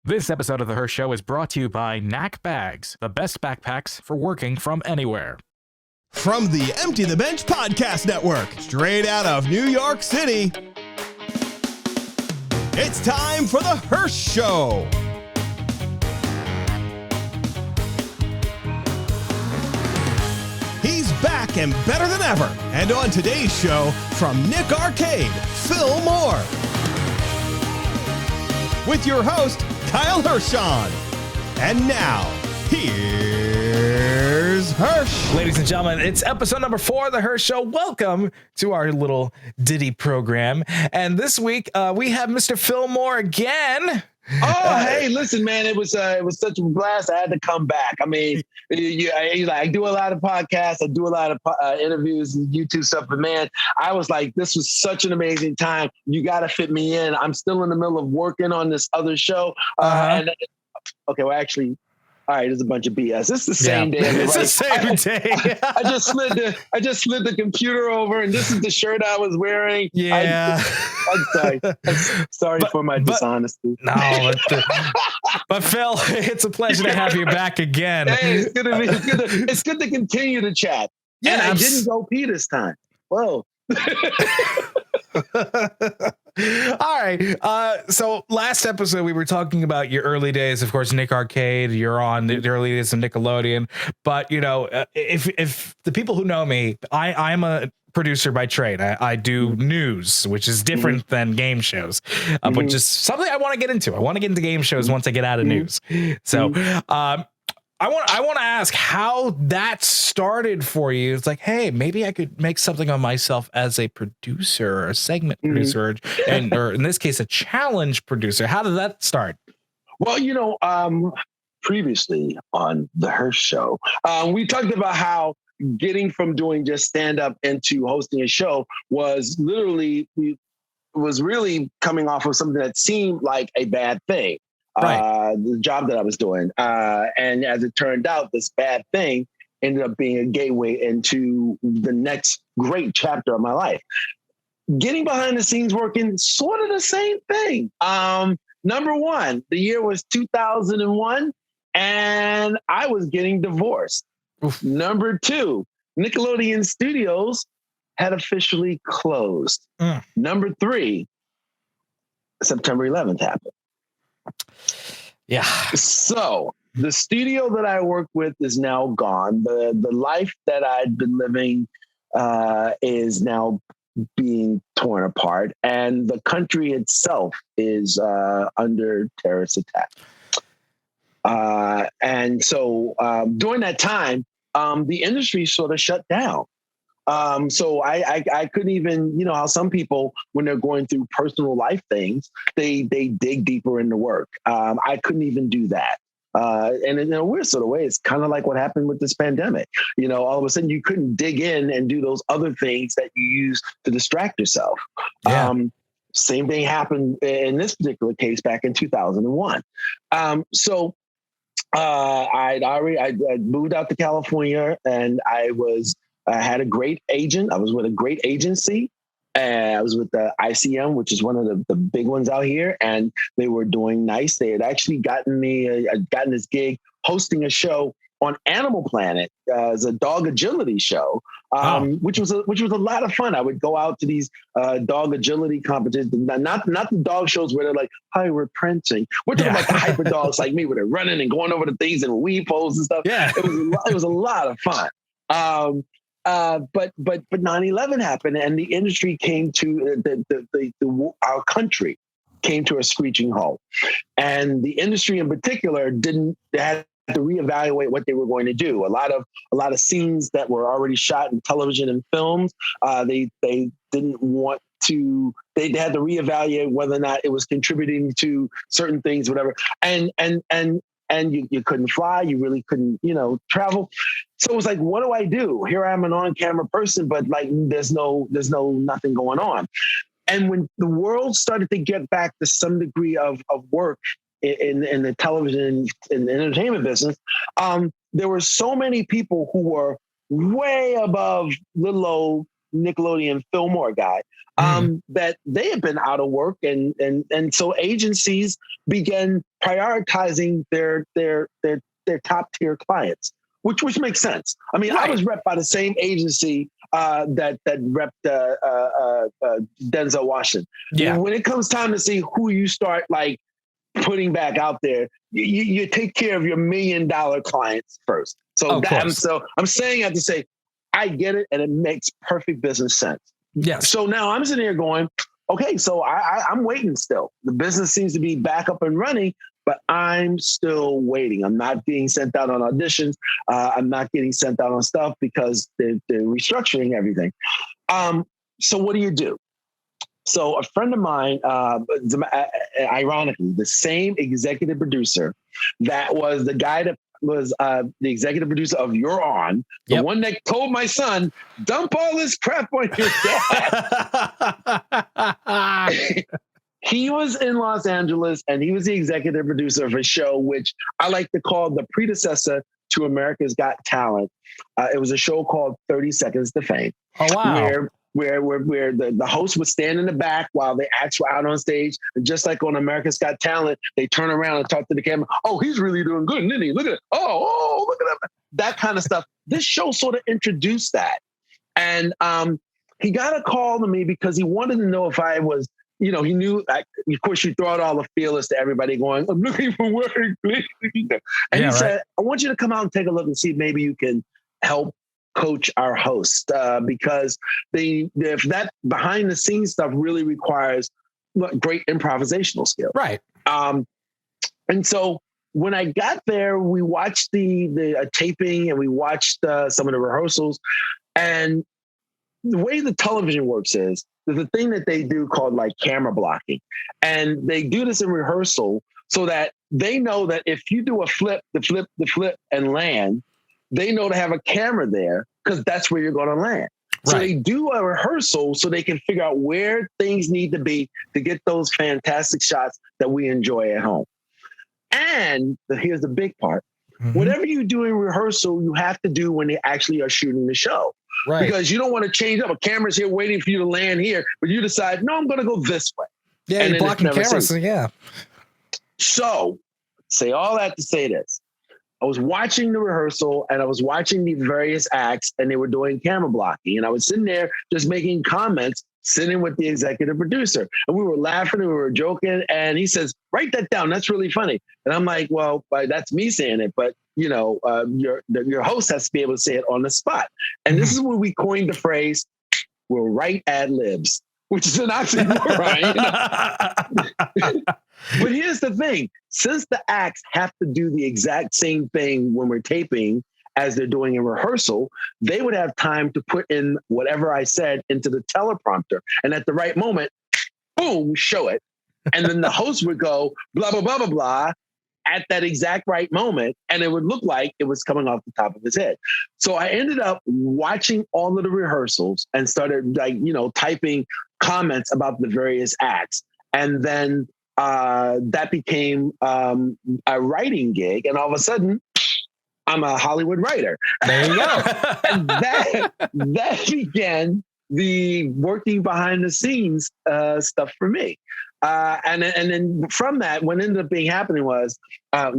This episode of The Hirsh Show is brought to you by Knack Bags, the best backpacks for working from anywhere. From the Empty the Bench Podcast Network, straight out of New York City, it's time for The Hirsh Show. He's back and better than ever. And on today's show, from Nick Arcade, Phil Moore. With your host, Kyle Hirshon. And now, here's Hirsh. Ladies and gentlemen, it's episode number 4 of The Hirsh Show. Welcome to our little ditty program. And this week, we have Mr. Phil Moore again. Hey, listen, man, it was such a blast. I had to come back. I mean, I do a lot of podcasts, I do a lot of interviews and YouTube stuff, but man, I was like, this was such an amazing time. You got to fit me in. I'm still in the middle of working on this other show. Okay, well, actually, all right, it's a bunch of BS. It's the same day. It's the same day. I just slid the computer over, and this is the shirt I was wearing. Yeah. I'm sorry. Sorry for my dishonesty. No, but Phil, it's a pleasure to have you back again. Hey, it's good to continue to chat. Yeah, and I didn't go pee this time. Whoa. All right. So last episode we were talking about your early days. Of course, Nick Arcade. You're on the early days of Nickelodeon. But you know, if the people who know me, I'm a producer by trade. I do news, which is different than game shows, but just something I want to get into. I want to get into game shows once I get out of news. So, I want to ask how that started for you. It's like, hey, maybe I could make something of myself as a producer or a segment producer, or in this case, a challenge producer. How did that start? Well, previously on the Hirsh Show, we talked about how getting from doing just stand up into hosting a show was really coming off of something that seemed like a bad thing. Right. The job that I was doing. And as it turned out, this bad thing ended up being a gateway into the next great chapter of my life. Getting behind the scenes working, sort of the same thing. Number one, the year was 2001, and I was getting divorced. Oof. Number two, Nickelodeon Studios had officially closed. Number three, September 11th happened. Yeah. So the studio that I work with is now gone. The life that I'd been living is now being torn apart, and the country itself is under terrorist attack. And so during that time, the industry sort of shut down. So I couldn't even, how some people, when they're going through personal life things, they dig deeper into work. I couldn't even do that. And in a weird sort of way, it's kind of like what happened with this pandemic. All of a sudden you couldn't dig in and do those other things that you use to distract yourself. Yeah. Same thing happened in this particular case back in 2001. So I moved out to California, and I had a great agent. I was with a great agency. I was with the ICM, which is one of the big ones out here, and they were doing nice. They had actually gotten this gig hosting a show on Animal Planet as a dog agility show, which was a lot of fun. I would go out to these dog agility competitions, not the dog shows where they're like, "Hi, we're prancing." We're talking about the hyper dogs like me, where they're running and going over the things and weave pose and stuff. Yeah, it was a lot of fun. But 9/11 happened, and the industry came to our country came to a screeching halt, and the industry in particular had to reevaluate what they were going to do. A lot of scenes that were already shot in television and films, they didn't want to. They had to reevaluate whether or not it was contributing to certain things, whatever. And you couldn't fly, you really couldn't, travel. So it was like, what do I do? Here I am, an on-camera person, but like there's nothing going on. And when the world started to get back to some degree of work in the television and entertainment business, there were so many people who were way above little old Nickelodeon Fillmore guy, that they had been out of work, and so agencies began prioritizing their top tier clients, which makes sense. I mean, I was repped by the same agency that repped Denzel Washington. Yeah. When it comes time to see who you start like putting back out there, you take care of your $1 million clients first. So I'm saying that to say, I get it, and it makes perfect business sense. Yes. So now I'm sitting here going, okay, so I'm waiting still. The business seems to be back up and running, but I'm still waiting. I'm not being sent out on auditions. I'm not getting sent out on stuff because they're restructuring everything. So what do? So a friend of mine, ironically, the same executive producer that was the guy that was the executive producer of You're On, the one that told my son, dump all this crap on your dad. He was in Los Angeles, and he was the executive producer of a show which I like to call the predecessor to America's Got Talent. It was a show called 30 Seconds to Fame. Oh, wow. Where the host would stand in the back while the acts were out on stage. And just like on America's Got Talent, they turn around and talk to the camera. Oh, he's really doing good, isn't he? Look at it. Oh, look at him. That kind of stuff. This show sort of introduced that. And he got a call to me because he wanted to know if I was, he knew, of course, you throw out all the feelers to everybody going, I'm looking for work, please. And he said, I want you to come out and take a look and see if maybe you can help coach our host, because if that behind the scenes stuff really requires great improvisational skill. Right. And so when I got there, we watched the taping, and we watched some of the rehearsals. And the way the television works is there's a thing that they do called like camera blocking. And they do this in rehearsal so that they know that if you do a flip, the flip and land, they know to have a camera there because that's where you're going to land. Right. So they do a rehearsal so they can figure out where things need to be to get those fantastic shots that we enjoy at home. And here's the big part. Mm-hmm. Whatever you do in rehearsal, you have to do when they actually are shooting the show. Right. Because you don't want to change up. A camera's here waiting for you to land here, but you decide, no, I'm going to go this way. Yeah, and you're blocking cameras. Yeah. So say all that to say this. I was watching the rehearsal, and I was watching the various acts, and they were doing camera blocking. And I was sitting there just making comments, sitting with the executive producer. And we were laughing and we were joking. And he says, write that down. That's really funny. And I'm like, well, that's me saying it. But, your host has to be able to say it on the spot. And this is when we coined the phrase, we'll write ad libs, which is an oxymoron. But here's the thing. Since the acts have to do the exact same thing when we're taping as they're doing in rehearsal, they would have time to put in whatever I said into the teleprompter. And at the right moment, boom, show it. And then the host would go, blah, blah, blah, blah, blah, at that exact right moment. And it would look like it was coming off the top of his head. So I ended up watching all of the rehearsals and started typing comments about the various acts. And then that became a writing gig. And all of a sudden, I'm a Hollywood writer. There you go. And that began the working behind the scenes stuff for me. And then from that, what ended up happening was my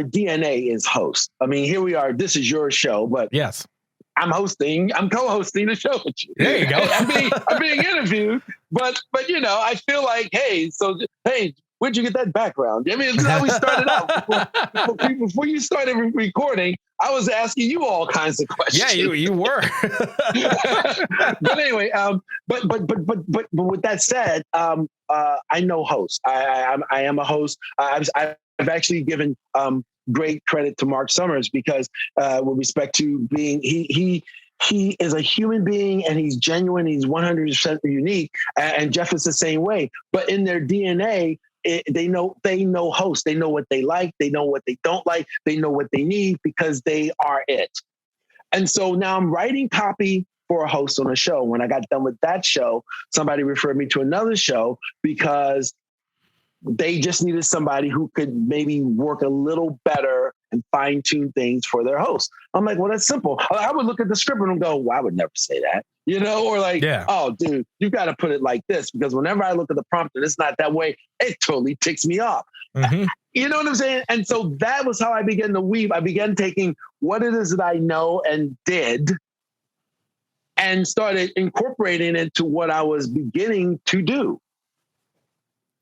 DNA is host. I mean, here we are. This is your show, but yes, I'm co-hosting the show with you. There you go. I'm being interviewed, but I feel like, hey, where'd you get that background? I mean, it's how we started out. Before you started recording, I was asking you all kinds of questions. Yeah, you were. But anyway, but with that said, I know hosts. I am a host. I've actually given great credit to Mark Summers because with respect to being he is a human being and he's genuine. He's 100% unique. And Jeff is the same way. But in their DNA, they know hosts. They know what they like. They know what they don't like. They know what they need because they are it. And so now I'm writing copy for a host on a show. When I got done with that show, somebody referred me to another show because they just needed somebody who could maybe work a little better and fine tune things for their hosts. I'm like, well, that's simple. I would look at the script and go, well, I would never say that, or like, oh, dude, you got to put it like this, because whenever I look at the prompt and it's not that way, it totally ticks me off. Mm-hmm. You know what I'm saying? And so that was how I began to weave. I began taking what it is that I know and did and started incorporating it to what I was beginning to do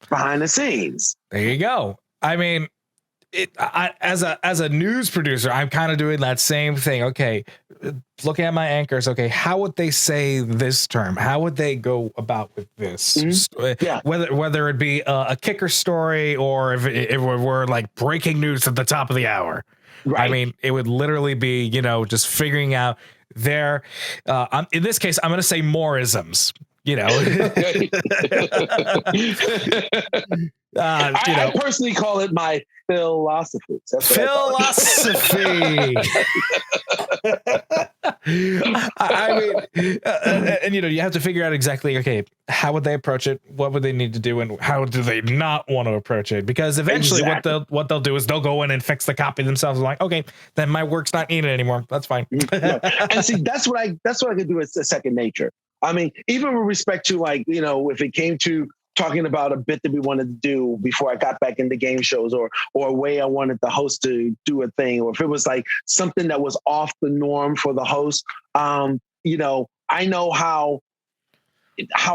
behind the scenes. There you go. I mean, as a news producer, I'm kind of doing that same thing. Okay, looking at my anchors. Okay, how would they say this term? How would they go about with this? Mm-hmm. Yeah. Whether it be a kicker story or if it were like breaking news at the top of the hour. Right. I mean, it would literally be, just figuring out their. In this case, I'm going to say moreisms. I personally call it my philosophy. Philosophy. I mean, and you have to figure out exactly, okay, how would they approach it? What would they need to do? And how do they not want to approach it? Because eventually what they'll do is they'll go in and fix the copy themselves. And like, okay, then my work's not needed anymore. That's fine. And see, that's what I could do as a second nature. I mean, even with respect to if it came to talking about a bit that we wanted to do before I got back into game shows or a way I wanted the host to do a thing, or if it was like something that was off the norm for the host, I know how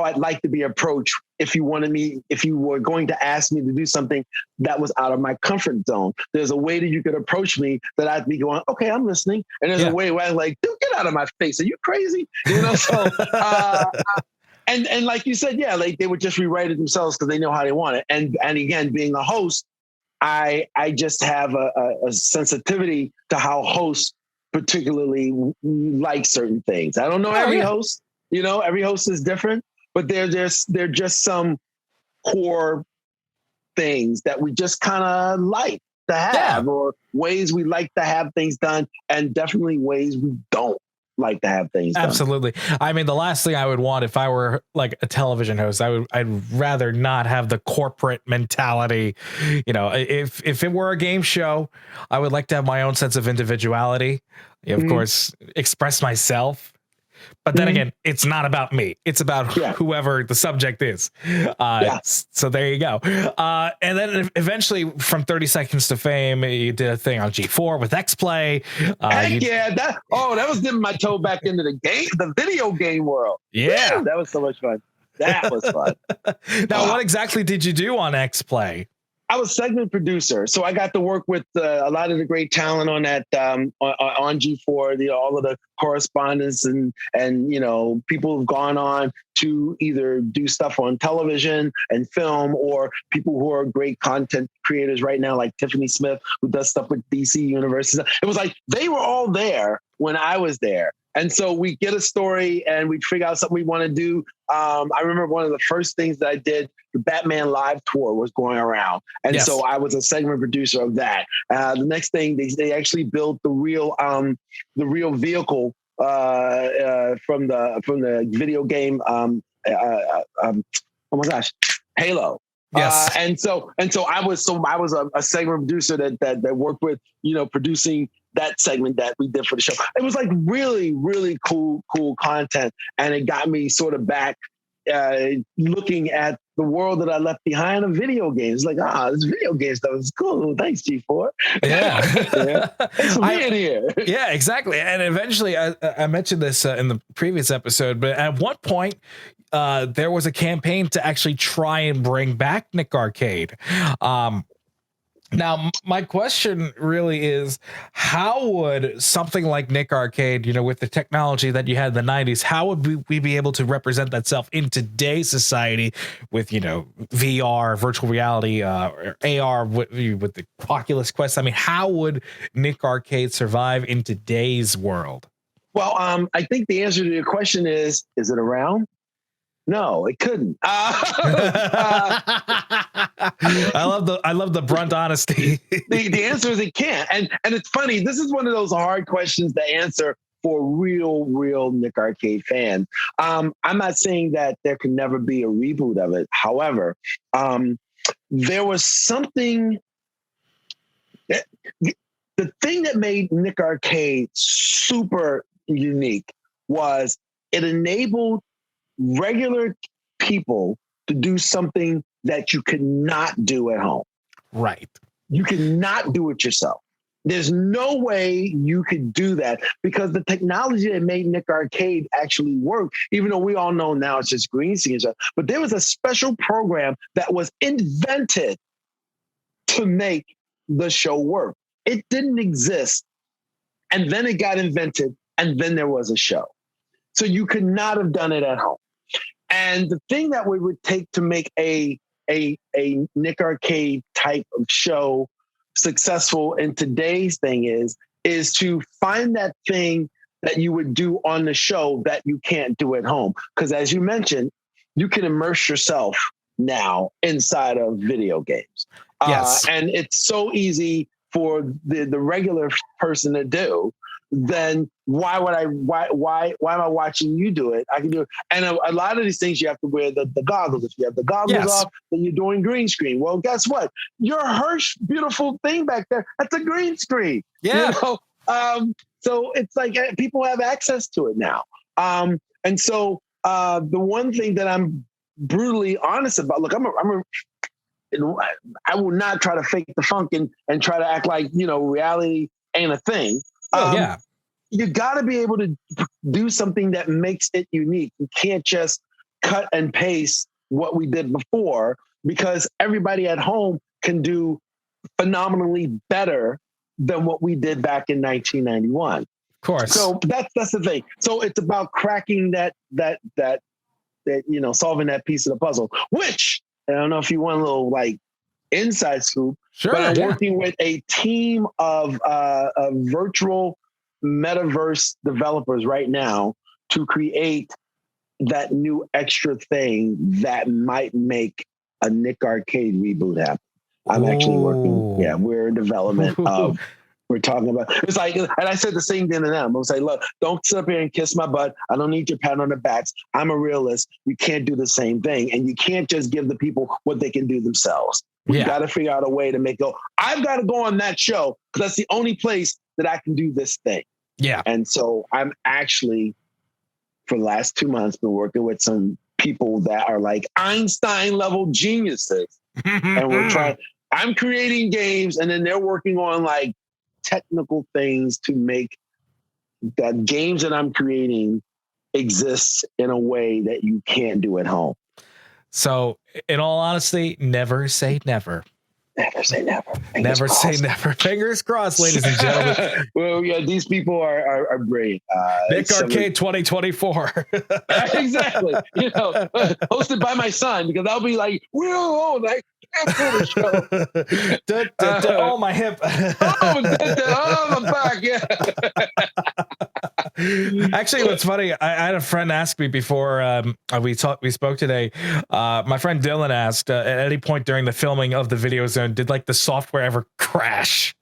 I'd like to be approached if you were going to ask me to do something that was out of my comfort zone. There's a way that you could approach me that I'd be going, okay, I'm listening. And there's a way where I'm like, dude, get out of my face. Are you crazy? So, and like you said, like they would just rewrite it themselves because they know how they want it. And again, being a host, I just have a sensitivity to how hosts particularly like certain things. I don't know every host. Every host is different, but they're just some core things that we just kind of like to have, or ways we like to have things done, and definitely ways we don't like to have things done. Absolutely. I mean, the last thing I would want if I were like a television host, I'd rather not have the corporate mentality. If it were a game show, I would like to have my own sense of individuality. Of course, express myself. But then again, it's not about me. It's about whoever the subject is. So there you go. And then eventually from 30 Seconds to Fame, you did a thing on G4 with X-Play. That was dipping my toe back into the video game world. Yeah. Woo, that was so much fun. That was fun. Now, what exactly did you do on X-Play? I was segment producer, so I got to work with a lot of the great talent on that on G4. All of the correspondents and people who've gone on to either do stuff on television and film, or people who are great content creators right now, like Tiffany Smith, who does stuff with DC Universe. It was like they were all there when I was there. And so we get a story and we figure out something we want to do. I remember one of the first things that I did, the Batman Live tour was going around. And so I was a segment producer of that. The next thing, they actually built the real vehicle from the video game. Oh my gosh, Halo. Yes. And so I was a segment producer that worked with, producing that segment that we did for the show. It was like really, really cool content. And it got me sort of back looking at the world that I left behind of video games. Like, this video game stuff is cool. Thanks, G4. Yeah. It's weird here. Yeah, exactly. And eventually, I mentioned this in the previous episode, but at one point, there was a campaign to actually try and bring back Nick Arcade. Now, my question really is, how would something like Nick Arcade, with the technology that you had in the 90s, how would we be able to represent that self in today's society with, VR, virtual reality, or AR with the Oculus Quest? I mean, how would Nick Arcade survive in today's world? Well, I think the answer to your question is it around? No, it couldn't. I love the brunt honesty. The answer is it can't. And it's funny. This is one of those hard questions to answer for real Nick Arcade fans. I'm not saying that there can never be a reboot of it. However, there was something. the thing that made Nick Arcade super unique was it enabled regular people to do something that you could not do at home. Right. You cannot do it yourself. There's no way you could do that because the technology that made Nick Arcade actually work, even though we all know now it's just green screen stuff, but there was a special program that was invented to make the show work. It didn't exist. And then it got invented, and then there was a show. So you could not have done it at home. And the thing that we would take to make a Nick Arcade type of show successful in today's thing is to find that thing that you would do on the show that you can't do at home. Because as you mentioned, you can immerse yourself now inside of video games. Yes. And it's so easy for the regular person to do. Then why am I watching you do it? I can do it. And a lot of these things you have to wear the goggles. If you have the goggles off, then you're doing green screen. Well, guess what? Your Hirsh beautiful thing back there, that's a green screen. Yeah. You know? So it's like people have access to it now. And so the one thing that I'm brutally honest about, look, I will not try to fake the funk and try to act like, reality ain't a thing. You got to be able to do something that makes it unique. You can't just cut and paste what we did before because everybody at home can do phenomenally better than what we did back in 1991. Of course. So that's the thing. So it's about cracking that solving that piece of the puzzle, which I don't know if you want a little like inside scoop, sure, but I'm working with a team of virtual metaverse developers right now to create that new extra thing that might make a Nick Arcade reboot happen. I'm actually working. Yeah, we're in development of. We're talking about. It's like, and I said the same thing to them. I was like, look, don't sit up here and kiss my butt. I don't need your pat on the backs. I'm a realist. We can't do the same thing, and you can't just give the people what they can do themselves. We got to figure out a way to make go. I've got to go on that show because that's the only place that I can do this thing. Yeah. And so I'm actually, for the last 2 months, been working with some people that are like Einstein level geniuses. And we're trying, I'm creating games and then they're working on like technical things to make the games that I'm creating exist in a way that you can't do at home. So in all honesty, never say never. Never say never. Never say never. Fingers crossed, ladies and gentlemen. Well, yeah, these people are great. Nick Arcade 2024. Exactly. Hosted by my son because I'll be like, we're old. I can't do the show. Oh, my hip. Oh, my back. Yeah. Actually, what's funny, I had a friend ask me before we spoke today. My friend Dylan asked at any point during the filming of the Video Zone, did like the software ever crash?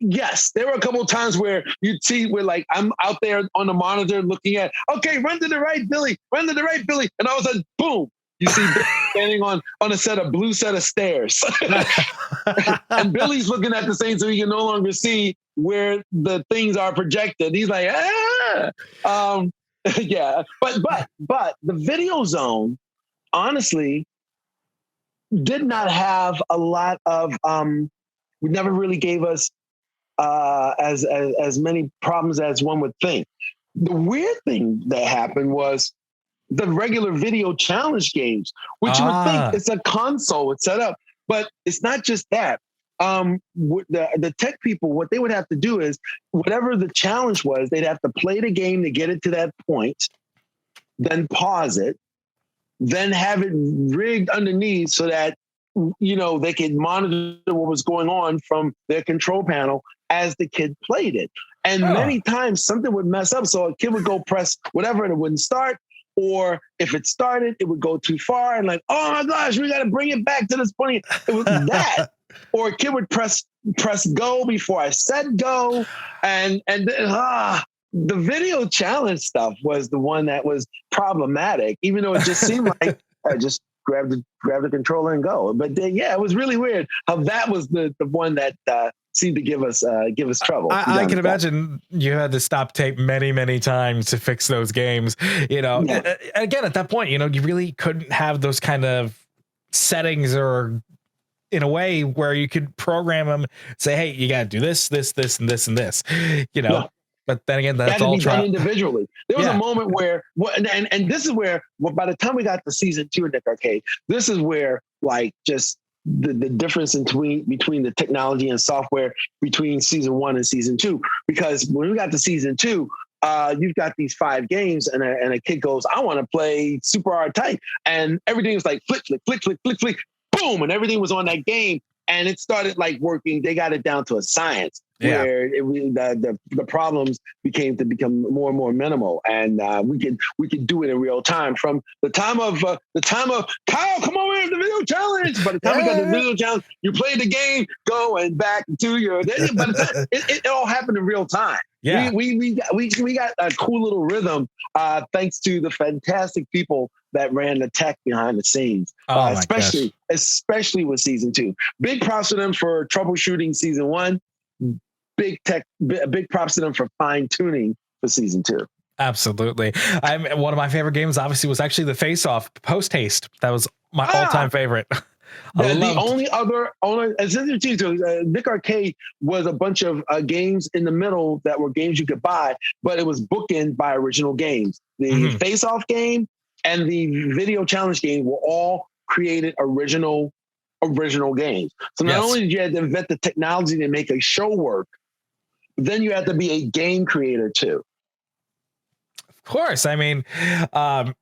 Yes, there were a couple of times where you'd see where like I'm out there on the monitor looking at, okay, run to the right, Billy, run to the right, Billy. And all of a sudden, boom, you see Billy standing on a blue set of stairs. And Billy's looking at the same so he can no longer see where the things are projected. He's like, yeah. But the Video Zone, honestly, did not have a lot of never really gave us as many problems as one would think. The weird thing that happened was the regular video challenge games, which you would think it's a console, it's set up, but it's not just that. The tech people, what they would have to do is whatever the challenge was, they'd have to play the game to get it to that point, then pause it, then have it rigged underneath so that they could monitor what was going on from their control panel as the kid played it. And many times something would mess up. So a kid would go press whatever and it wouldn't start. Or if it started, it would go too far and like, oh my gosh, we got to bring it back to this point. It was that. Or a kid would press go before I said go. And then, the video challenge stuff was the one that was problematic, even though it just seemed like I just grab the controller and go. But then, it was really weird how that was the one that seem to give us trouble. I can imagine you had to stop tape many, many times to fix those games. Again, at that point, you really couldn't have those kind of settings or in a way where you could program them, say, hey, you got to do this, and this, and this, Yeah. But then again, that's all all done individually. There was a moment where, and this is where, by the time we got to season 2 of Nick Arcade, this is where like just the difference between the technology and software between season 1 and season 2. Because when we got to season 2, you've got these 5 games, and a kid goes, I want to play Super Hard Type, and everything was like flick, flick, flick, flick, flick, flick, boom, and everything was on that game, and it started like working. They got it down to a science. Where the problems become more and more minimal, and we could do it in real time. From the time of Kyle, come over here, the video challenge. By the time we got the video challenge, you played the game, going back to your. By the time, it all happened in real time. Yeah, we got a cool little rhythm thanks to the fantastic people that ran the tech behind the scenes, especially with season 2. Big props to them for troubleshooting season 1. Big props to them for fine tuning for season 2. Absolutely. One of my favorite games obviously was actually the Face Off Post Haste. That was my all-time favorite. Nick Arcade was a bunch of games in the middle that were games you could buy, but it was bookended by original games. The Face Off game and the video challenge game were all created original games. So not only did you have to invent the technology to make a show work, then you have to be a game creator too. Of course. I mean, and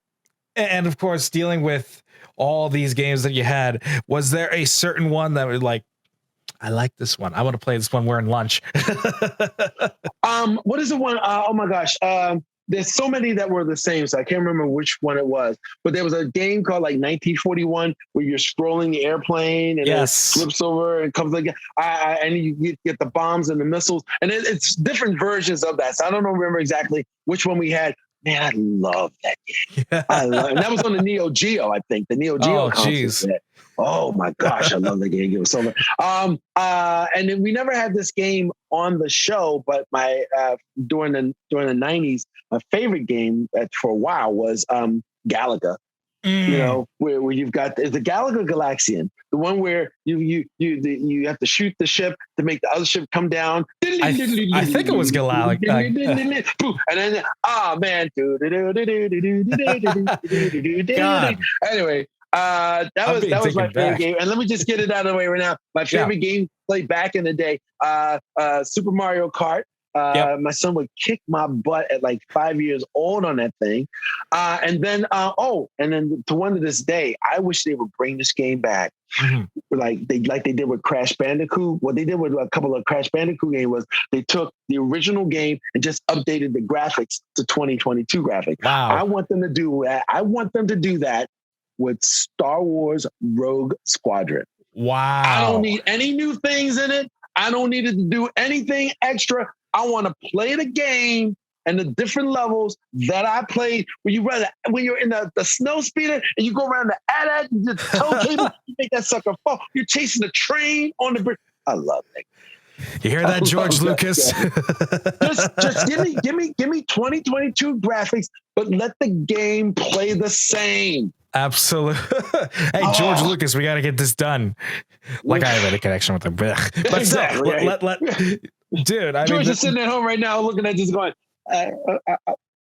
of course, dealing with all these games that you had, was there a certain one that was like, I like this one, I want to play this one, we're in lunch? What is the one? Oh my gosh. There's so many that were the same, so I can't remember which one it was. But there was a game called like 1941 where you're scrolling the airplane and it flips over and comes like, and you get the bombs and the missiles, and it's different versions of that. So I don't remember exactly which one we had. Man, I love that game. And that was on the Neo Geo, I think. The Neo Geo console. Oh my gosh, I love the game. It was so much. And then we never had this game on the show, but my during the 90s, my favorite game for a while was Galaga. Where you've got the Galaga Galaxian, the one where you have to shoot the ship to make the other ship come down. I think it was Galaga. And then, man. Anyway, that was my favorite game. And let me just get it out of the way right now. My favorite game played back in the day, Super Mario Kart. My son would kick my butt at like 5 years old on that thing. And then to one to this day, I wish they would bring this game back. Like they did with Crash Bandicoot. What they did with a couple of Crash Bandicoot games was they took the original game and just updated the graphics to 2022 graphics. Wow. I want them to do that. I want them to do that with Star Wars Rogue Squadron. Wow. I don't need any new things in it. I don't need it to do anything extra. I want to play the game and the different levels that I played. When you're in the snow speeder and you go around the AT-AT, you just tow cable, you make that sucker fall. You're chasing the train on the bridge. I love it. You hear that, George Lucas? just give me 2022 graphics, but let the game play the same. Absolutely. Hey, George Lucas, we got to get this done. Like I have a connection with him, but exactly. Dude, George is sitting at home right now looking at this going,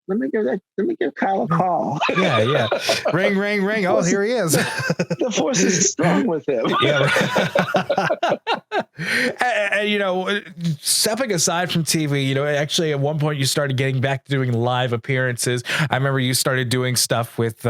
let me give Kyle a call. Yeah. Ring, ring, ring. Oh, here he is. The force is strong with him. Yeah. and stepping aside from TV, actually at one point you started getting back to doing live appearances. I remember you started doing stuff with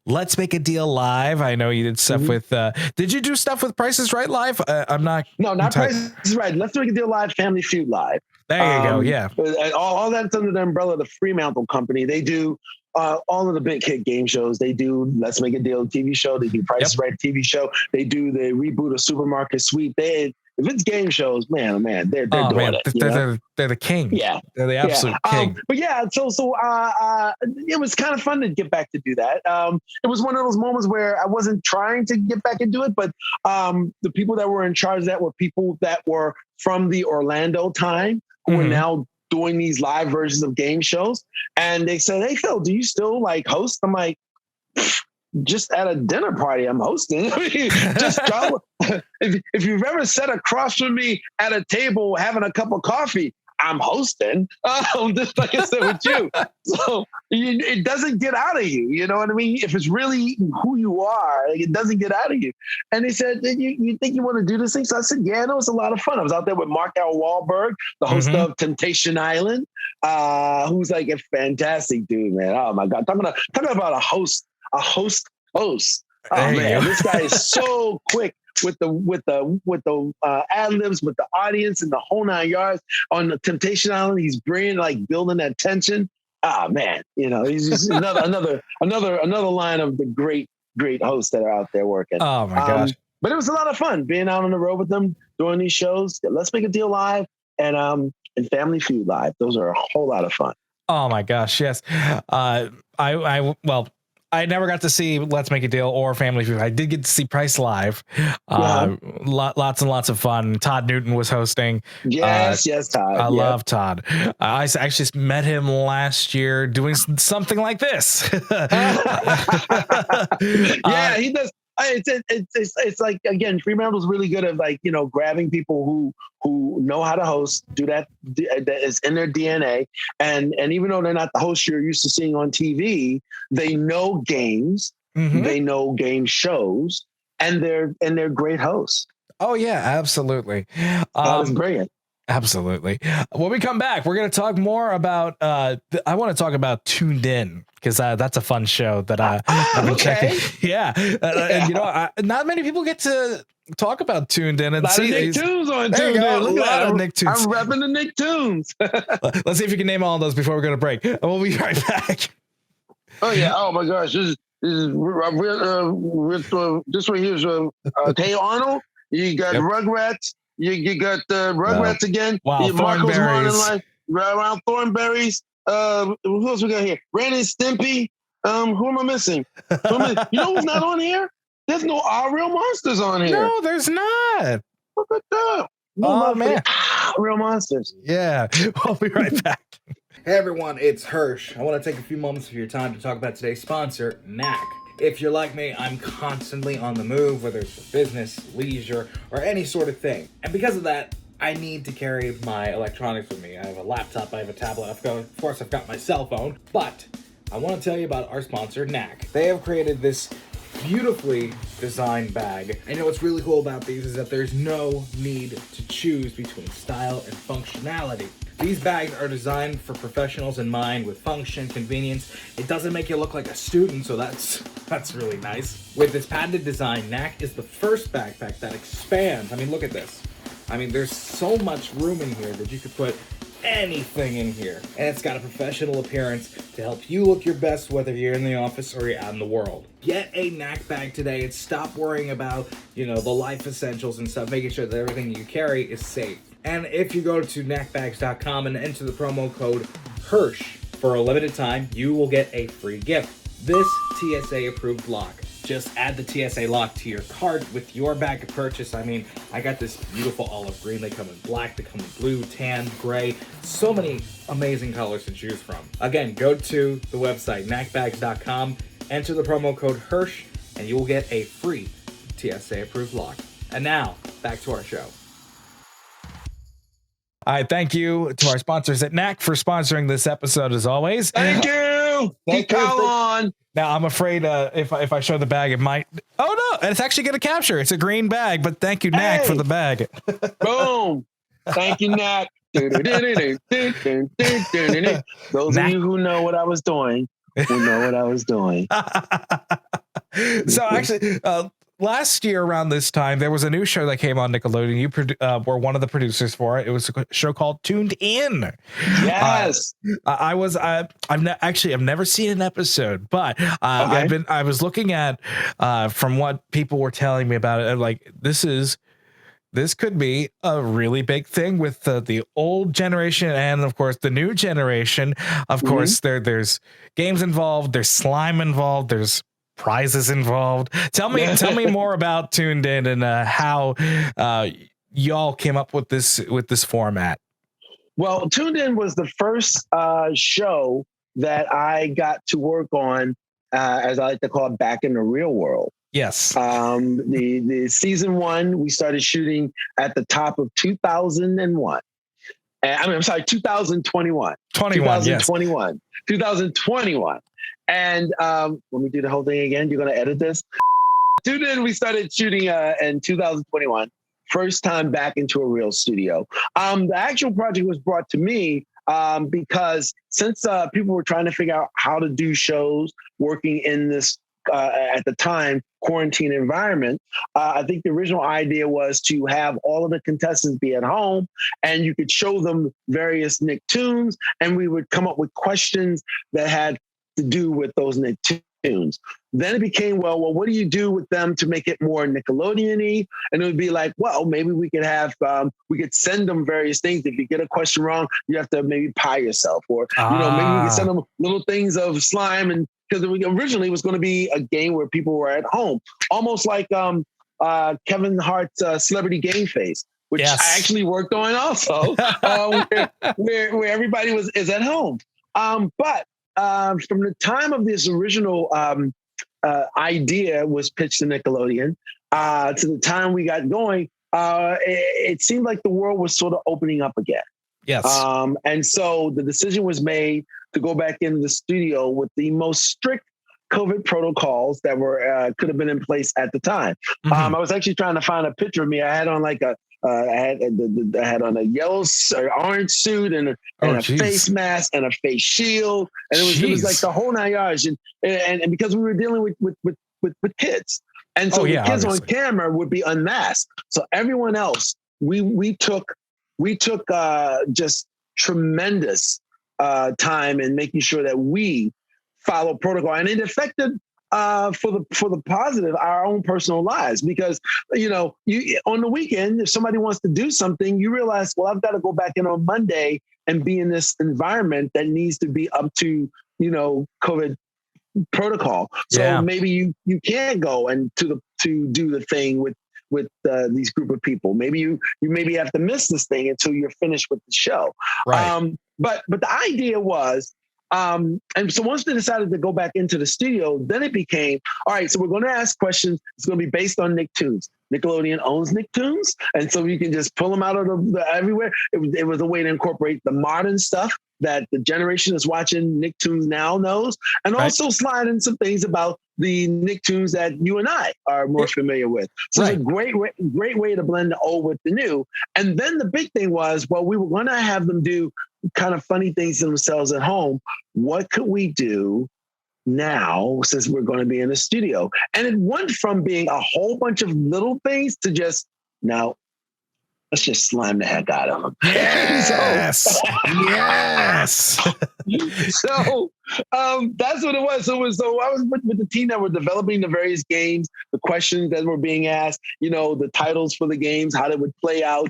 Let's Make a Deal Live. I know you did stuff with, did you do stuff with Price is Right Live? No, not Price is Right. Let's Make a Deal Live, Family Feud Live. There you go. Yeah. All that's under the umbrella of the Fremantle Company. They do all of the big hit game shows. They do Let's Make a Deal TV show. They do Price is Right TV show. They do the reboot of Supermarket Sweep. if it's game shows, man, oh man, they're doing it. They're the king. Yeah, they're the absolute king. But yeah, so it was kind of fun to get back to do that. It was one of those moments where I wasn't trying to get back and do it, but the people that were in charge of that were people that were from the Orlando time who were now doing these live versions of game shows, and they said, "Hey Phil, do you still like host?" I'm like, just at a dinner party, I'm hosting. Just go. If you've ever sat across from me at a table having a cup of coffee, I'm hosting. Just like I said with you. So it doesn't get out of you. You know what I mean? If it's really who you are, like, it doesn't get out of you. And they said, you think you want to do this thing? So I said, yeah, it was a lot of fun. I was out there with Mark L. Wahlberg, the host of Temptation Island, who's like a fantastic dude, man. Oh my God. Talking about a host. Oh man, this guy is so quick with the ad libs, with the audience, and the whole 9 yards. On the Temptation Island, he's brilliant, like building that tension. Man, he's just another line of the great hosts that are out there working. Oh my gosh! But it was a lot of fun being out on the road with them, doing these shows. Let's Make a Deal live and Family Feud live. Those are a whole lot of fun. Oh my gosh, yes. I never got to see Let's Make a Deal or Family Feud. I did get to see Price live. Lots and lots of fun. Todd Newton was hosting. Yes, Todd. I love Todd. I actually met him last year doing something like this. Yeah, he does. It's like, again, Fremantle's really good at grabbing people who know how to host, do that is in their DNA, and even though they're not the host you're used to seeing on TV, they know games, they know game shows, and they're great hosts. Oh yeah, absolutely. That's brilliant. Absolutely. When we come back, we're going to talk more about, I want to talk about Tuned In, because that's a fun show that I've been checking. Yeah. And, not many people get to talk about Tuned In. And Nicktoons on Tuned In. Look at that. Nicktoons. I'm repping the Nicktoons. Let's see if you can name all of those before we go to break. We'll be right back. Oh, yeah. Oh, my gosh. This one here's Hey Arnold. You got Rugrats. You got Rugrats again. Wow, Thornberries. Around Thornberries. Who else we got here? Ren and Stimpy. Who am I missing? You know who's not on here? There's no Real Monsters on here. No, there's not. Look at that. Man. Real Monsters. Yeah. We'll be right back. Hey everyone, it's Hirsch. I want to take a few moments of your time to talk about today's sponsor, Knack. If you're like me, I'm constantly on the move, whether it's for business, leisure, or any sort of thing. And because of that, I need to carry my electronics with me. I have a laptop, I have a tablet, of course I've got my cell phone, but I want to tell you about our sponsor, Knack. They have created this beautifully designed bag. And what's really cool about these is that there's no need to choose between style and functionality. These bags are designed for professionals in mind with function, convenience. It doesn't make you look like a student, so that's really nice. With this patented design, Knack is the first backpack that expands. I mean, look at this. I mean, there's so much room in here that you could put anything in here. And it's got a professional appearance to help you look your best, whether you're in the office or you're out in the world. Get a Knack bag today and stop worrying about, the life essentials and stuff, making sure that everything you carry is safe. And if you go to knackbags.com and enter the promo code Hirsch for a limited time, you will get a free gift. This TSA approved lock. Just add the TSA lock to your cart with your bag of purchase. I mean, I got this beautiful olive green. They come in black, they come in blue, tan, gray. So many amazing colors to choose from. Again, go to the website, knackbags.com, enter the promo code Hirsch, and you will get a free TSA approved lock. And now, back to our show. All right, thank you to our sponsors at Knack for sponsoring this episode as always. Thank you. Keep on. Now I'm afraid if I show the bag, it might. Oh no, it's actually going to capture. It's a green bag, but thank you, Knack, for the bag. Boom. Thank you, Knack. Those of you who know what I was doing, So actually, last year around this time, there was a new show that came on Nickelodeon. You were one of the producers for it. It was a show called Tuned In. Yes. I've never seen an episode, but I was looking at from what people were telling me about it. Like this is this could be a really big thing with the old generation and of course the new generation. Of course, there's games involved, there's slime involved, there's prizes involved. Tell me more about Tuned In and how y'all came up with this format. Well, Tuned In was the first show that I got to work on, as I like to call it, back in the real world. Yes. The season 1, we started shooting at the top of 2001. I'm sorry, 2021. 2021. Yes. 2021. And let me do the whole thing again. You're going to edit this. Tuned In, we started shooting in 2021. First time back into a real studio. The actual project was brought to me because since people were trying to figure out how to do shows working in this, at the time, quarantine environment, I think the original idea was to have all of the contestants be at home and you could show them various Nicktoons and we would come up with questions that had to do with those Nicktoons. Then it became, well, what do you do with them to make it more Nickelodeon-y? And it would be like, well, maybe we could have, we could send them various things. If you get a question wrong, you have to maybe pie yourself, or maybe we could send them little things of slime, and because originally it was going to be a game where people were at home, almost like Kevin Hart's Celebrity Game Face, which I actually worked on also, where everybody is at home. But from the time of this original idea was pitched to Nickelodeon to the time we got going, it seemed like the world was sort of opening up again. Yes. And so the decision was made to go back into the studio with the most strict COVID protocols that were could have been in place at the time. I was actually trying to find a picture of me. I had on like I had on a yellow or orange suit and a face mask and a face shield, and it was like the whole 9 yards. And because we were dealing with kids, and so the kids obviously on camera would be unmasked. So everyone else, we took just tremendous time in making sure that we follow protocol, and it affected for the positive our own personal lives, because you on the weekend, if somebody wants to do something, you realize, well, I've got to go back in on Monday and be in this environment that needs to be up to COVID protocol. So maybe you can't go and to do the thing with these group of people. Maybe you maybe have to miss this thing until you're finished with the show. Right. But the idea was, and so once they decided to go back into the studio, then it became, all right, so we're going to ask questions. It's going to be based on Nicktoons. Nickelodeon owns Nicktoons, and so you can just pull them out of the everywhere. It was a way to incorporate the modern stuff that the generation that's watching Nicktoons now knows, and also slide in some things about the Nicktoons that you and I are more familiar with. So it's a great way to blend the old with the new. And then the big thing was, well, we were going to have them do kind of funny things to themselves at home. What could we do now, since we're going to be in the studio? And it went from being a whole bunch of little things to just, now let's just slime the heck out of them. Yes. Yes. So that's what it was. So I was with the team that were developing the various games, the questions that were being asked, the titles for the games, how they would play out,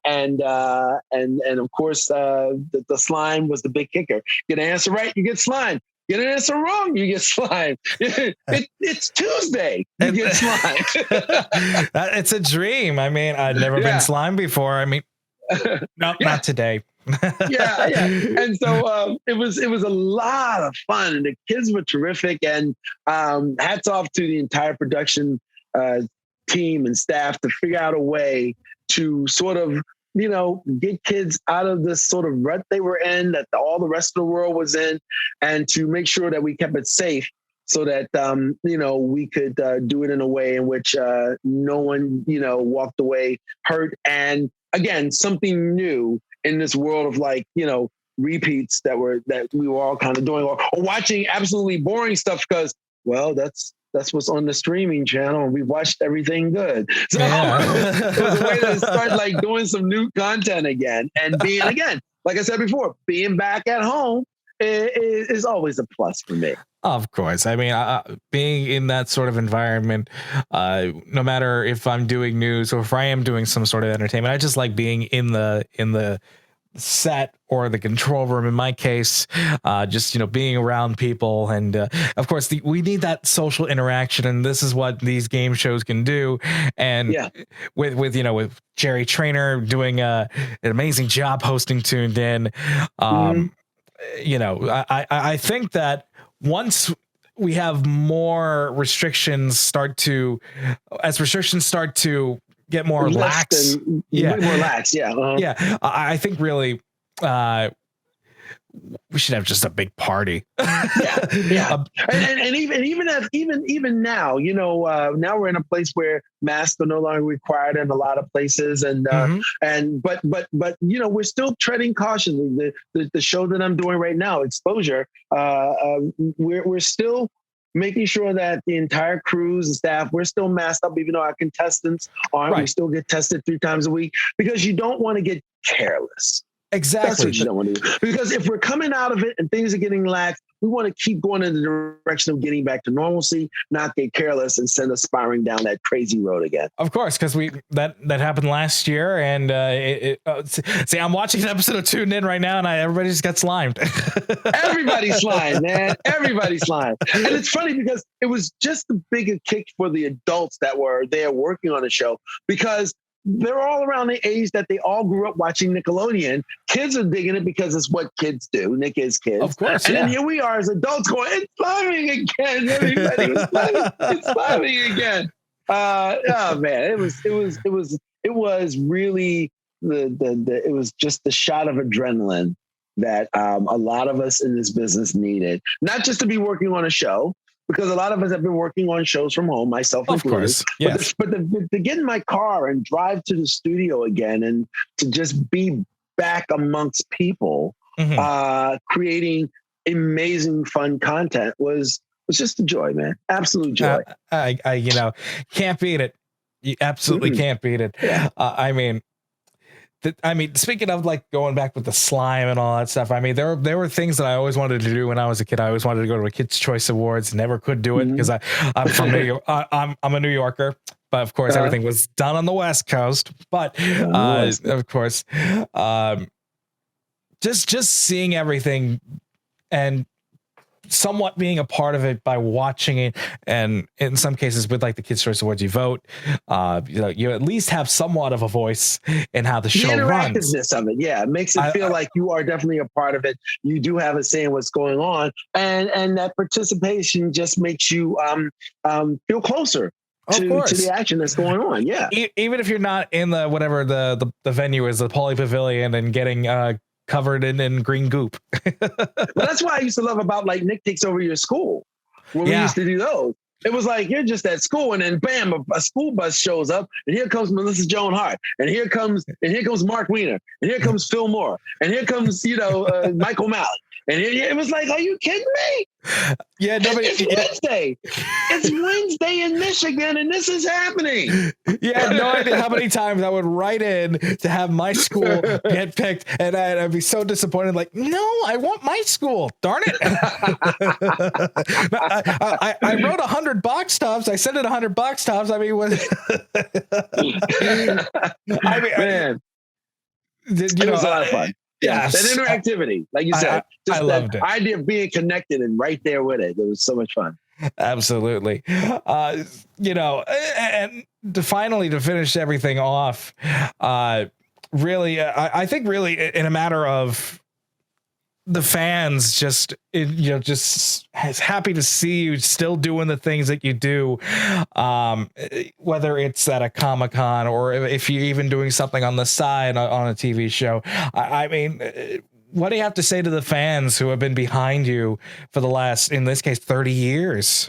and of course the slime was the big kicker. Get an answer right, you get slime. Get an answer wrong, you get slime. It's Tuesday, you get slime. It's a dream. I mean, I'd never been slime before. I mean, not today. And so it was a lot of fun, and the kids were terrific. And hats off to the entire production team and staff to figure out a way to sort of get kids out of this sort of rut they were in, that all the rest of the world was in, and to make sure that we kept it safe so that, we could do it in a way in which no one, walked away hurt. And again, something new in this world of repeats that we were all kind of doing, or watching absolutely boring stuff because, well, that's what's on the streaming channel, and we've watched everything good. So it was a way to start doing some new content again, and being, again, like I said before, being back at home is always a plus for me. Of course. I mean, being in that sort of environment, no matter if I'm doing news or if I am doing some sort of entertainment, I just like being in the set or the control room. In my case, just being around people, and of course, we need that social interaction, and this is what these game shows can do. And Yeah. with Jerry Trainer doing an amazing job hosting Tuned In. I think that once we have more restrictions as restrictions start to get more lax, way more lax. Yeah. yeah, I think really we should have just a big party. Yeah. And even now, now we're in a place where masks are no longer required in a lot of places, and but we're still treading cautiously. The show that I'm doing right now, Exposure, we're still making sure that the entire crews and staff, we're still masked up, even though our contestants aren't. Right. We still get tested 3 times a week, because you don't want to get careless. Exactly. That's what you don't want to do. Because if we're coming out of it and things are getting lax, we want to keep going in the direction of getting back to normalcy, not get careless and send us spiraling down that crazy road again. Of course, because that happened last year, and see, I'm watching an episode of Tuned In right now, and everybody just got slimed. Everybody's slimed, man. Everybody's slimed. And it's funny because it was just the bigger kick for the adults that were there working on the show, because they're all around the age that they all grew up watching Nickelodeon. Kids are digging it because it's what kids do. Nick is kids. Of course. And then here we are as adults going, it's sliming again. Everybody was sliming. It's sliming again. Oh man, it was really it was just the shot of adrenaline that a lot of us in this business needed. Not just to be working on a show, because a lot of us have been working on shows from home, myself included. Of course, yes. But to get in my car and drive to the studio again, and to just be back amongst people, creating amazing, fun content was just a joy, man. Absolute joy. I can't beat it. You absolutely can't beat it. Yeah. I mean, speaking of like going back with the slime and all that stuff, I mean, there were things that I always wanted to do when I was a kid. I always wanted to go to a Kids' Choice Awards, never could do it because I'm from New York. I'm a New Yorker, but of course everything was done on the West Coast. But of course, just seeing everything and somewhat being a part of it by watching it, and in some cases with like the Kids' Choice Awards, you vote, you at least have somewhat of a voice in how the show runs. The interactiveness of it, it makes it feel like you are definitely a part of it. You do have a say in what's going on, and that participation just makes you feel closer to the action that's going on. Yeah, even if you're not in the whatever the venue is, the Poly Pavilion, and getting covered in green goop. But that's what I used to love about like Nick Takes Over Your School, when we used to do those. It was like, you're just at school, and then bam, a school bus shows up, and here comes Melissa Joan Hart, and here comes Mark Weiner, and here comes Phil Moore, and here comes Michael Malley. And it was like, are you kidding me? Yeah, it's Wednesday. It's Wednesday in Michigan, and this is happening. Yeah, no idea how many times I would write in to have my school get picked, and I'd be so disappointed. Like, no, I want my school. Darn it! I wrote 100 box tops. I sent it 100 box tops. I mean, man, it was a lot of fun. Yeah, that interactivity, like you said, I loved it. The idea of being connected and right there with it. It was so much fun. Absolutely. And to finish everything off, really, I think really in a matter of the fans just is happy to see you still doing the things that you do, whether it's at a Comic-Con or if you're even doing something on the side on a TV show. I mean, what do you have to say to the fans who have been behind you for the last, in this case, 30 years?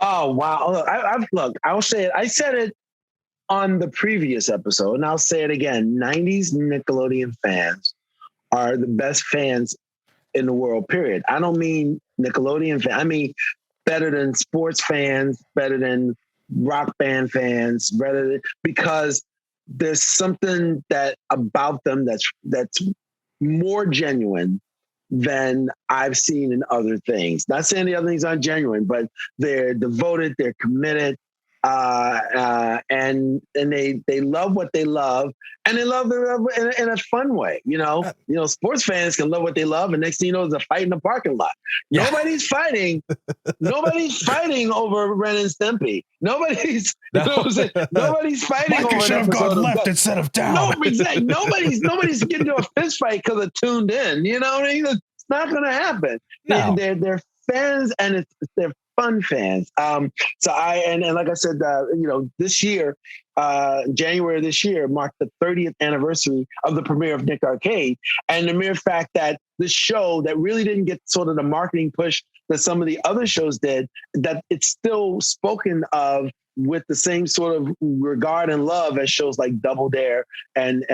Oh, wow. Look, I'll say it. I said it on the previous episode, and I'll say it again. 90s Nickelodeon fans are the best fans in the world, period. I don't mean Nickelodeon fans. I mean better than sports fans, better than rock band fans, because there's something that about them that's more genuine than I've seen in other things. Not saying the other things aren't genuine, but they're devoted, they're committed, and they love what they love, and they love it in a fun way. Sports fans can love what they love, and next thing you know, there's a fight in the parking lot. Yeah. Nobody's fighting over Ren and Stimpy. Nobody's fighting Micah over. Should have gone left instead of down. No, exactly. Nobody's getting to a fist fight because it tuned in. You know what I mean? It's not going to happen. No. They're fans, and they're fun fans. So like I said, this year, January of this year marked the 30th anniversary of the premiere of Nick Arcade. And the mere fact that this show that really didn't get sort of the marketing push that some of the other shows did, that it's still spoken of with the same sort of regard and love as shows like Double Dare and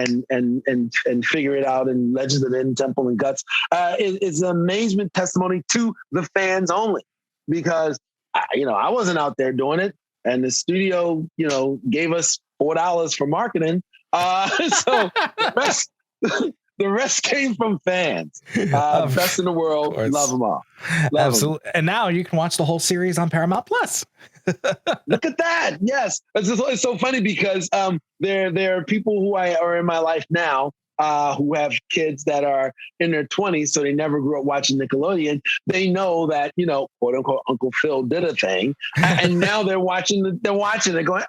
Figure It Out and Legends of the Hidden Temple and Guts. It's an amazement testimony to the fans only. Because, I wasn't out there doing it, and the studio, gave us $4 for marketing. So the rest came from fans. Best in the world. Love them all. Absolutely. And now you can watch the whole series on Paramount Plus. Look at that. Yes. It's so funny because there are people who are in my life now who have kids that are in their 20s, so they never grew up watching Nickelodeon. They know that, quote unquote, Uncle Phil did a thing. And now they're watching it going,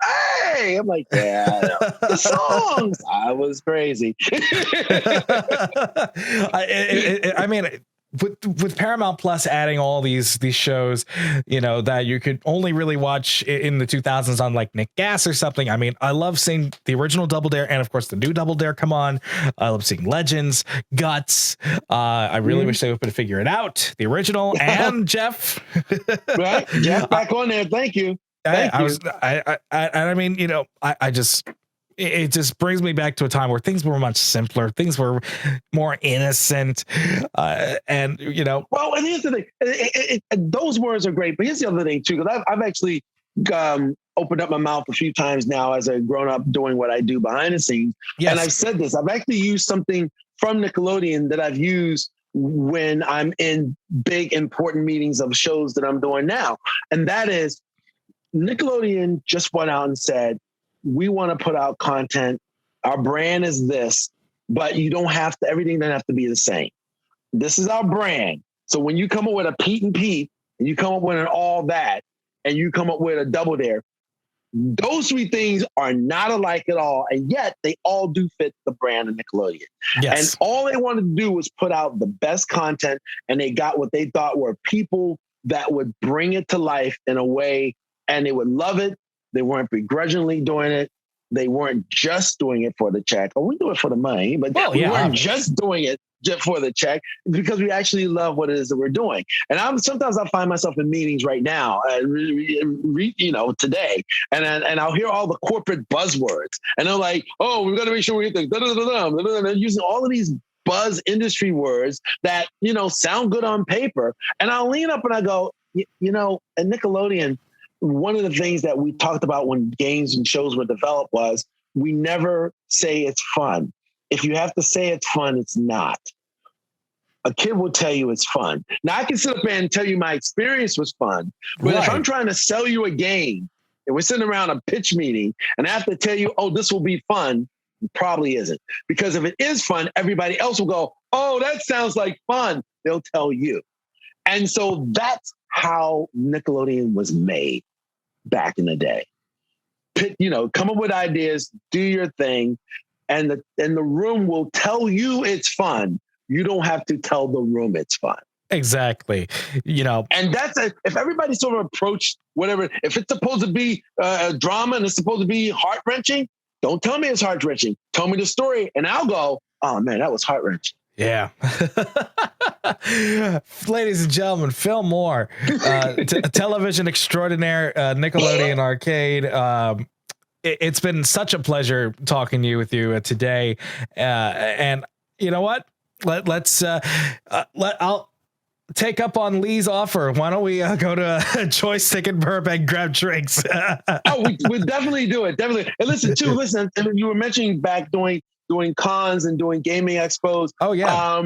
hey, I'm like, yeah, the songs. I was crazy. I mean, with Paramount Plus adding all these shows, that you could only really watch in the 2000s on like Nick Gas or something. I mean, I love seeing the original Double Dare and of course the new Double Dare come on. I love seeing Legends, Guts. I really wish they would Figure It Out, the original, and Jeff. Right, Jeff back on there. Thank you. It just brings me back to a time where things were much simpler. Things were more innocent. Well, and here's the thing. Those words are great, but here's the other thing too, because I've actually opened up my mouth a few times now as I've grown up doing what I do behind the scenes. Yes. And I've said this. I've actually used something from Nickelodeon that I've used when I'm in big, important meetings of shows that I'm doing now. And that is Nickelodeon just went out and said, we want to put out content. Our brand is this, but everything doesn't have to be the same. This is our brand. So when you come up with a Pete and Pete, and you come up with an All That, and you come up with a Double Dare, those three things are not alike at all. And yet they all do fit the brand of Nickelodeon. Yes. And all they wanted to do was put out the best content, and they got what they thought were people that would bring it to life in a way, and they would love it. They weren't begrudgingly doing it. They weren't just doing it for the check. Oh, we do it for the money, but we weren't just doing it just for the check, because we actually love what it is that we're doing. And sometimes I find myself in meetings right now, today, and I'll hear all the corporate buzzwords, and they're like, "Oh, we've got to make sure we get the." They're using all of these buzz industry words that sound good on paper, and I'll lean up and I go, at Nickelodeon, one of the things that we talked about when games and shows were developed was we never say it's fun. If you have to say it's fun, it's not. A kid will tell you it's fun. Now, I can sit up there and tell you my experience was fun, but if I'm trying to sell you a game and we're sitting around a pitch meeting and I have to tell you, oh, this will be fun, it probably isn't. Because if it is fun, everybody else will go, oh, that sounds like fun. They'll tell you. And so that's how Nickelodeon was made back in the day. Come up with ideas, do your thing, and the room will tell you it's fun. You don't have to tell the room it's fun. Exactly. And that's if everybody sort of approached whatever, if it's supposed to be a drama and it's supposed to be heart-wrenching, don't tell me it's heart-wrenching. Tell me the story and I'll go, oh man, that was heart-wrenching. Yeah. Ladies and gentlemen, Phil Moore, television extraordinaire, Nickelodeon Arcade. It's been such a pleasure talking to you today. And you know what? I'll take up on Lee's offer. Why don't we go to a Joystick in Burbank, grab drinks? We'll definitely do it. Definitely. And listen, you were mentioning back doing cons and doing gaming expos. Oh yeah.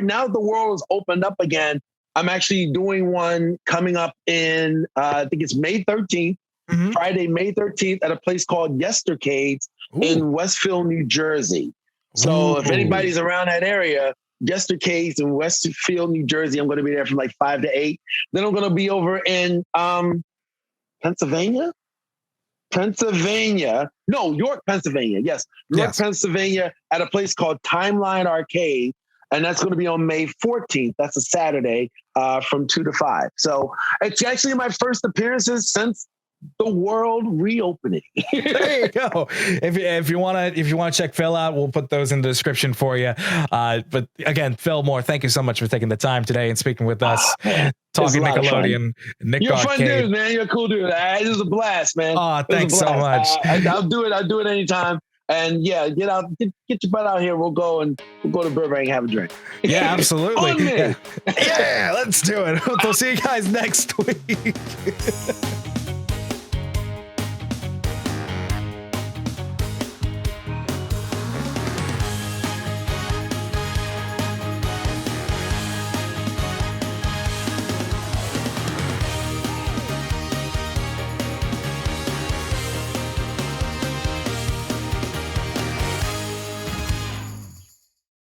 now that the world is opened up again, I'm actually doing one coming up in, I think it's May 13th, Friday, May 13th, at a place called Yestercades in Westfield, New Jersey. So if anybody's around that area, Yestercades in Westfield, New Jersey, I'm going to be there from like 5 to 8. Then I'm going to be over in Pennsylvania. No, York, Pennsylvania. Yes, York, Pennsylvania, at a place called Timeline Arcade. And that's going to be on May 14th. That's a Saturday from 2 to 5. So it's actually my first appearances since the world reopening. There you go. If you want to check Phil out, we'll put those in the description for you. But again, Phil Moore, thank you so much for taking the time today and speaking with us. Talking Nickelodeon. You're a fun dude, man. You're a cool dude. It was a blast, man. Oh, thanks so much. I'll do it anytime. And yeah, get your butt out here. We'll go to Burbank and have a drink. Yeah, absolutely. Yeah, let's do it. We'll see you guys next week.